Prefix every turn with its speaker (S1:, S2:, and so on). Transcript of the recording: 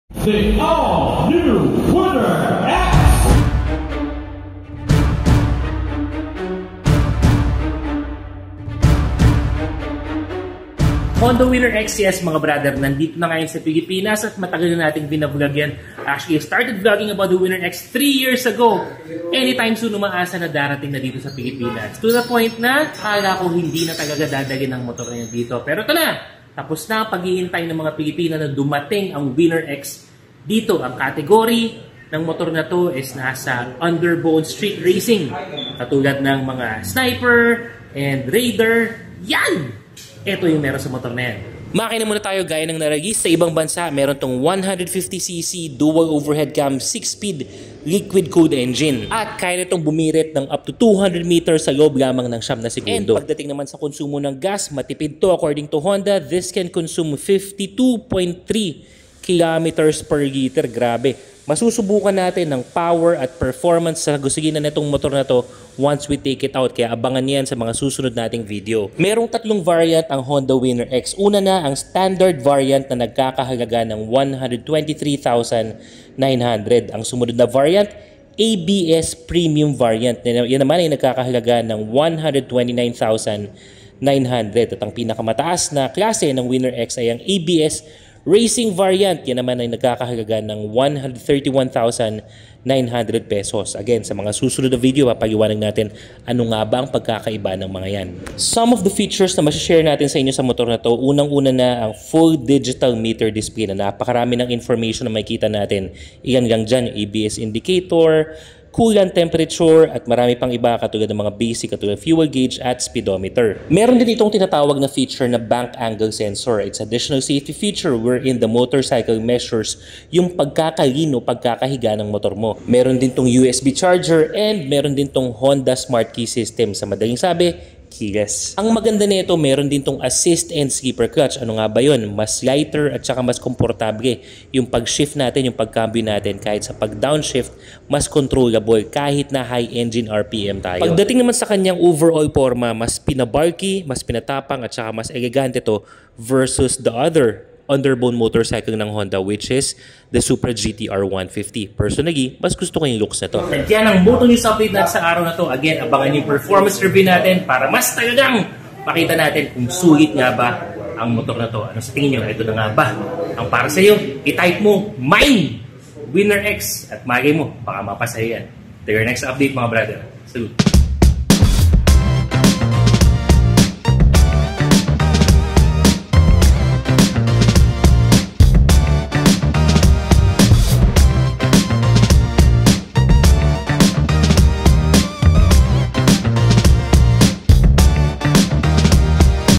S1: The all-new Winner X!
S2: Honda Winner X, yes mga brother, nandito na ngayon sa Pilipinas at matagal na nating binavlog yan. Actually, I started vlogging about the Winner X 3 years ago. Anytime soon, umaasa na darating na dito sa Pilipinas. To the point na, kala ko hindi na talaga dadalhin ang motor na yan dito. Pero ito na, tapos na ang paghihintay ng mga Pilipina na dumating ang Winner X dito. Ang category ng motor na to is nasa underbone street racing. Katulad ng mga Sniper and Raider. Yan! Ito yung meron sa motor na yan. Makina muna tayo gaya ng naragis sa ibang bansa. Meron tong 150cc dual overhead cam 6-speed liquid cooled engine. At kaya nitong bumirit ng up to 200 meters sa loob lamang ng 9 na segundo. And pagdating naman sa konsumo ng gas, matipid to according to Honda. This can consume 52.3 kilometers per liter. Grabe. Masusubukan natin ng power at performance sa gusiginan nitong motor na to once we take it out. Kaya abangan yan sa mga susunod nating video. Merong tatlong variant ang Honda Winner X. Una na ang standard variant na nagkakahalaga ng 123,900. Ang sumunod na variant, ABS Premium variant. Yan naman ay nagkakahalaga ng 129,900. At ang pinakamataas na klase ng Winner X ay ang ABS Racing variant, yan naman ay nagkakahalaga ng 131,900 pesos. Again, sa mga susunod na video, papaliwanag natin ano nga ba ang pagkakaiba ng mga yan. Some of the features na masishare natin sa inyo sa motor na to, unang-una na ang full digital meter display na napakarami ng information na makikita natin. Iyan lang dyan, ABS indicator, coolant temperature at marami pang iba katulad ng mga basic katulad fuel gauge at speedometer. Meron din itong tinatawag na feature na bank angle sensor. It's additional safety feature wherein the motorcycle measures yung pagkakalino, pagkakahiga ng motor mo. Meron din tong USB charger and meron din tong Honda Smart Key System. Sa madaling sabi, keyless. Ang maganda nito, meron din tong assist and sleeper clutch. Ano nga ba yun? Mas lighter at saka mas komportable yung pag-shift natin, yung pagcambio natin. Kahit sa pag-downshift, mas controllable kahit na high engine RPM tayo. Pagdating naman sa kanyang overall forma, mas pinabulky, mas pinatapang at saka mas elegante to versus the other underbone motorcycle ng Honda, which is the Supra GTR 150. Personally, mas gusto ko yung looks na to. At yan ang Moto News update natin sa araw na to. Again, abangan yung performance review natin para mas talagang makita natin kung sulit nga ba ang motor na to. Ano sa tingin nyo? Ito na nga ba ang para sa iyo? I-type mo, mine! Winner X! At magay mo, baka mapasaya yan. To your next update mga brother. Salute!